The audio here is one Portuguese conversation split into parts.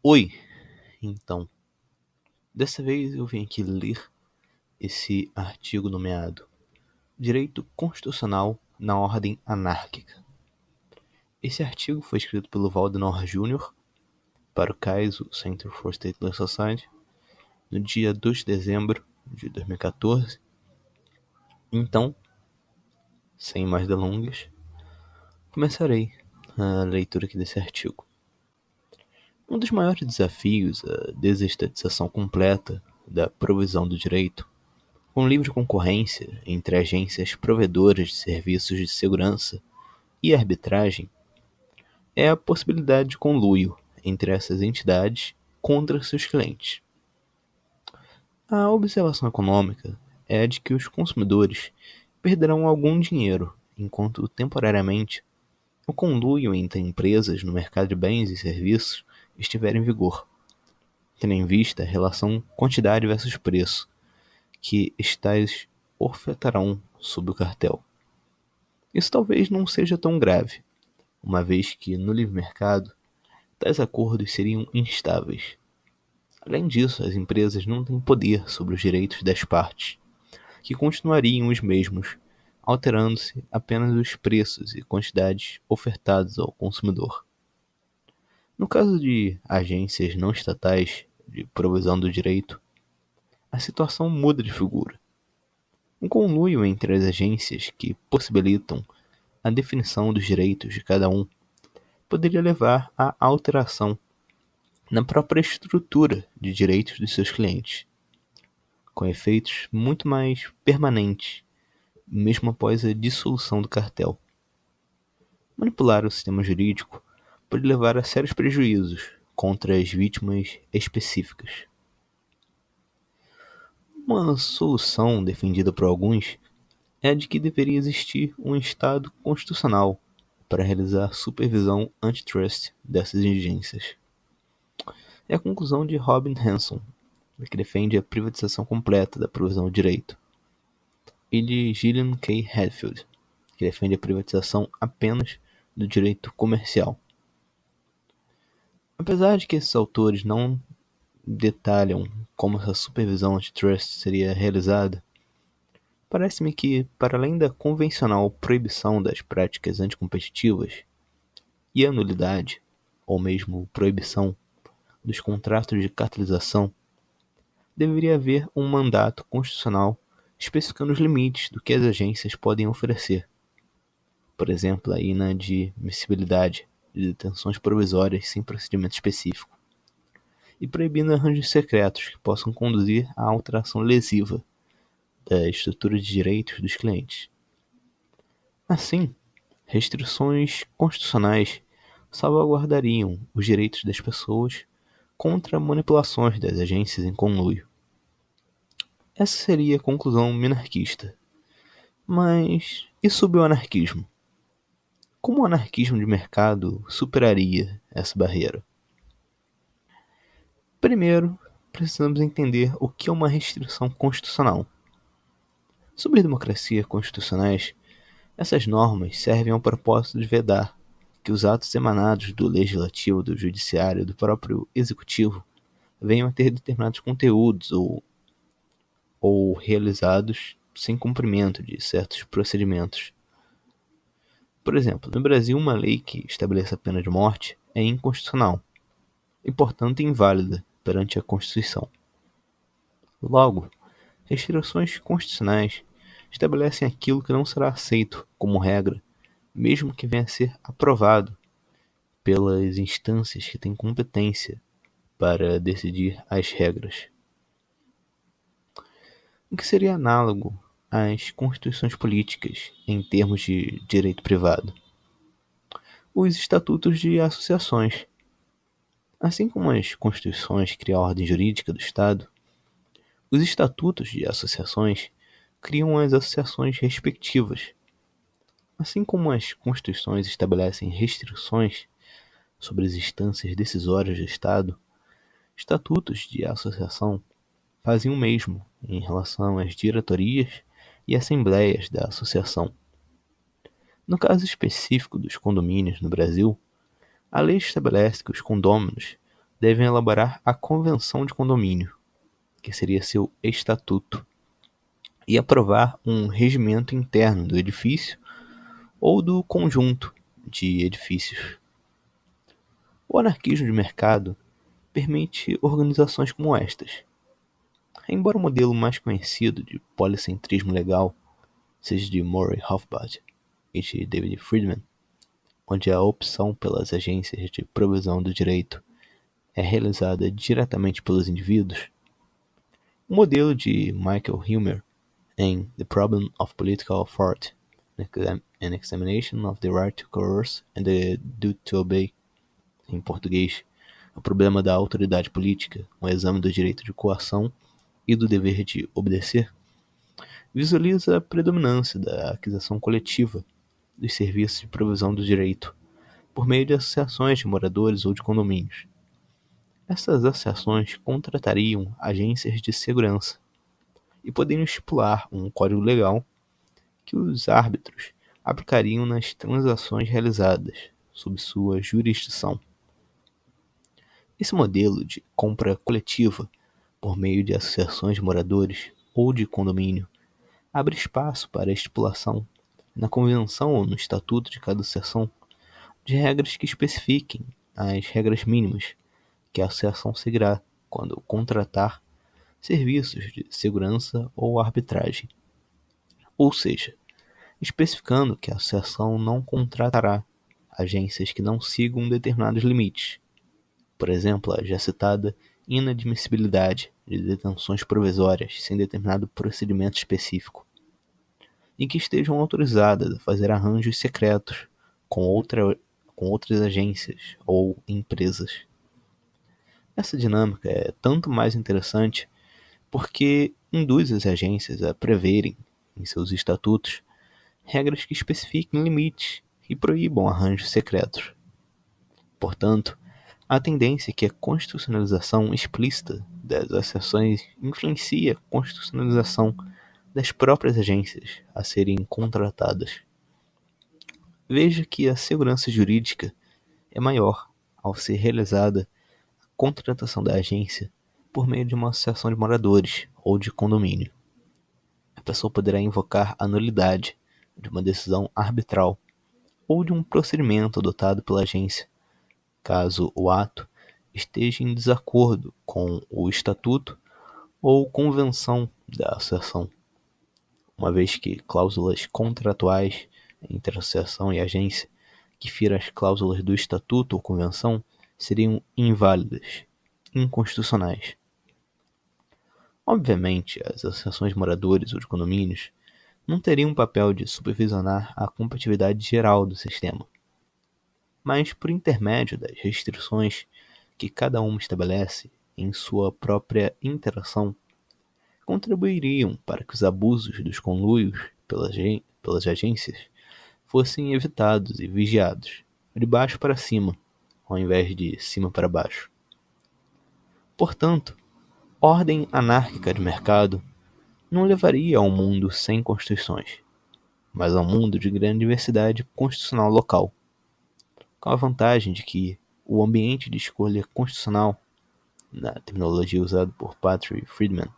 Oi, então, dessa vez eu vim aqui ler esse artigo nomeado Direito Constitucional na Ordem Anárquica. Esse artigo foi escrito pelo Valdenor Jr. para o CAISO, Center for State Law Society, no dia 2 de dezembro de 2014. Então, sem mais delongas, começarei a leitura aqui desse artigo. Um dos maiores desafios é a desestatização completa da provisão do direito, com livre concorrência entre agências provedoras de serviços de segurança e arbitragem, é a possibilidade de conluio entre essas entidades contra seus clientes. A observação econômica é a de que os consumidores perderão algum dinheiro, enquanto temporariamente o conluio entre empresas no mercado de bens e serviços estiver em vigor, tendo em vista a relação quantidade versus preço que estais ofertarão sob o cartel. Isso talvez não seja tão grave, uma vez que no livre mercado tais acordos seriam instáveis. Além disso, as empresas não têm poder sobre os direitos das partes, que continuariam os mesmos, alterando-se apenas os preços e quantidades ofertados ao consumidor. No caso de agências não estatais de provisão do direito, a situação muda de figura. Um conluio entre as agências que possibilitam a definição dos direitos de cada um poderia levar à alteração na própria estrutura de direitos dos seus clientes, com efeitos muito mais permanentes, mesmo após a dissolução do cartel. Manipular o sistema jurídico pode levar a sérios prejuízos contra as vítimas específicas. Uma solução defendida por alguns é a de que deveria existir um Estado constitucional para realizar supervisão antitrust dessas exigências. É a conclusão de Robin Hanson, que defende a privatização completa da provisão do direito, e de Gillian K. Hadfield, que defende a privatização apenas do direito comercial. Apesar de que esses autores não detalham como essa supervisão antitrust seria realizada, parece-me que, para além da convencional proibição das práticas anticompetitivas e a nulidade, ou mesmo proibição, dos contratos de cartelização, deveria haver um mandato constitucional especificando os limites do que as agências podem oferecer. Por exemplo, a inadmissibilidade de detenções provisórias sem procedimento específico, e proibindo arranjos secretos que possam conduzir à alteração lesiva da estrutura de direitos dos clientes. Assim, restrições constitucionais salvaguardariam os direitos das pessoas contra manipulações das agências em conluio. Essa seria a conclusão minarquista. Mas e sobre o anarquismo? Como o anarquismo de mercado superaria essa barreira? Primeiro, precisamos entender o que é uma restrição constitucional. Sobre democracias constitucionais, essas normas servem ao propósito de vedar que os atos emanados do legislativo, do judiciário e do próprio executivo venham a ter determinados conteúdos ou realizados sem cumprimento de certos procedimentos. Por exemplo, no Brasil, uma lei que estabeleça a pena de morte é inconstitucional e, portanto, inválida perante a Constituição. Logo, restrições constitucionais estabelecem aquilo que não será aceito como regra, mesmo que venha a ser aprovado pelas instâncias que têm competência para decidir as regras. O que seria análogo às constituições políticas em termos de direito privado. Os estatutos de associações. Assim como as constituições criam a ordem jurídica do Estado, os estatutos de associações criam as associações respectivas. Assim como as constituições estabelecem restrições sobre as instâncias decisórias do Estado, estatutos de associação fazem o mesmo em relação às diretorias e assembleias da associação. No caso específico dos condomínios no Brasil, a lei estabelece que os condôminos devem elaborar a convenção de condomínio, que seria seu estatuto, e aprovar um regimento interno do edifício ou do conjunto de edifícios. O anarquismo de mercado permite organizações como estas. Embora o modelo mais conhecido de policentrismo legal seja de Murray Rothbard e de David Friedman, onde a opção pelas agências de provisão do direito é realizada diretamente pelos indivíduos, o modelo de Michael Huemer em The Problem of Political Authority, An Examination of the Right to Coerce and the Duty to Obey, em português, o problema da autoridade política, um exame do direito de coação e do dever de obedecer, visualiza a predominância da aquisição coletiva dos serviços de provisão do direito, por meio de associações de moradores ou de condomínios. Essas associações contratariam agências de segurança e poderiam estipular um código legal que os árbitros aplicariam nas transações realizadas sob sua jurisdição. Esse modelo de compra coletiva por meio de associações de moradores ou de condomínio abre espaço para a estipulação, na convenção ou no estatuto de cada associação, de regras que especifiquem as regras mínimas que a associação seguirá quando contratar serviços de segurança ou arbitragem. Ou seja, especificando que a associação não contratará agências que não sigam determinados limites. Por exemplo, a já citada inadmissibilidade de detenções provisórias sem determinado procedimento específico, e que estejam autorizadas a fazer arranjos secretos com outras agências ou empresas. Essa dinâmica é tanto mais interessante porque induz as agências a preverem, em seus estatutos, regras que especifiquem limites e proíbam arranjos secretos. Portanto, a tendência é que a constitucionalização explícita das associações influencie a constitucionalização das próprias agências a serem contratadas. Veja que a segurança jurídica é maior ao ser realizada a contratação da agência por meio de uma associação de moradores ou de condomínio. A pessoa poderá invocar a nulidade de uma decisão arbitral ou de um procedimento adotado pela agência, caso o ato esteja em desacordo com o estatuto ou convenção da associação, uma vez que cláusulas contratuais entre a associação e a agência que firam as cláusulas do estatuto ou convenção seriam inválidas, inconstitucionais. Obviamente, as associações de moradores ou de condomínios não teriam um papel de supervisionar a compatibilidade geral do sistema, mas por intermédio das restrições que cada uma estabelece em sua própria interação, contribuiriam para que os abusos dos conluios pelas agências fossem evitados e vigiados, de baixo para cima, ao invés de cima para baixo. Portanto, ordem anárquica de mercado não levaria a um mundo sem constituições, mas a um mundo de grande diversidade constitucional local, com a vantagem de que o ambiente de escolha constitucional, na terminologia usada por Patrick Friedman,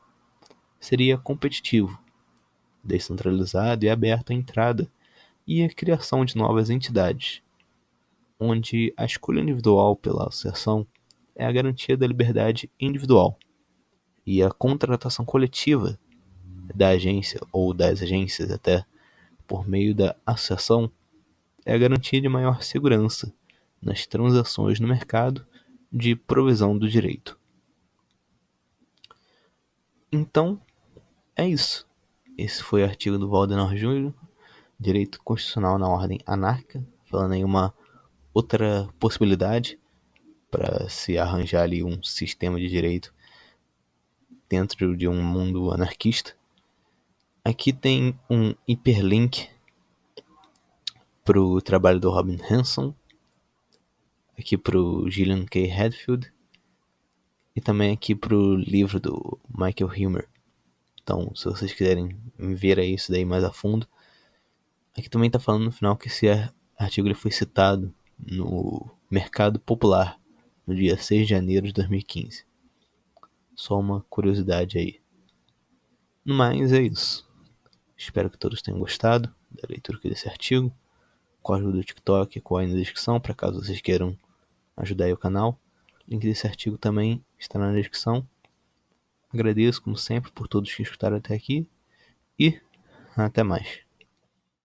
seria competitivo, descentralizado e aberto à entrada e à criação de novas entidades, onde a escolha individual pela associação é a garantia da liberdade individual e a contratação coletiva da agência ou das agências até por meio da associação é a garantia de maior segurança nas transações no mercado de provisão do direito. Então, é isso. Esse foi o artigo do Valdenor Júnior, Direito Constitucional na Ordem Anárquica, falando aí uma outra possibilidade para se arranjar ali um sistema de direito dentro de um mundo anarquista. Aqui tem um hiperlink para o trabalho do Robin Hanson, aqui para o Gillian K. Hadfield e também aqui para o livro do Michael Huemer. Então, se vocês quiserem ver aí isso daí mais a fundo, aqui também está falando no final que esse artigo ele foi citado no Mercado Popular, no dia 6 de janeiro de 2015. Só uma curiosidade aí. No mais, é isso. Espero que todos tenham gostado da leitura desse artigo. O código do TikTok é aí na descrição, para caso vocês queiram ajudar aí o canal. O link desse artigo também está na descrição. Agradeço, como sempre, por todos que escutaram até aqui e até mais.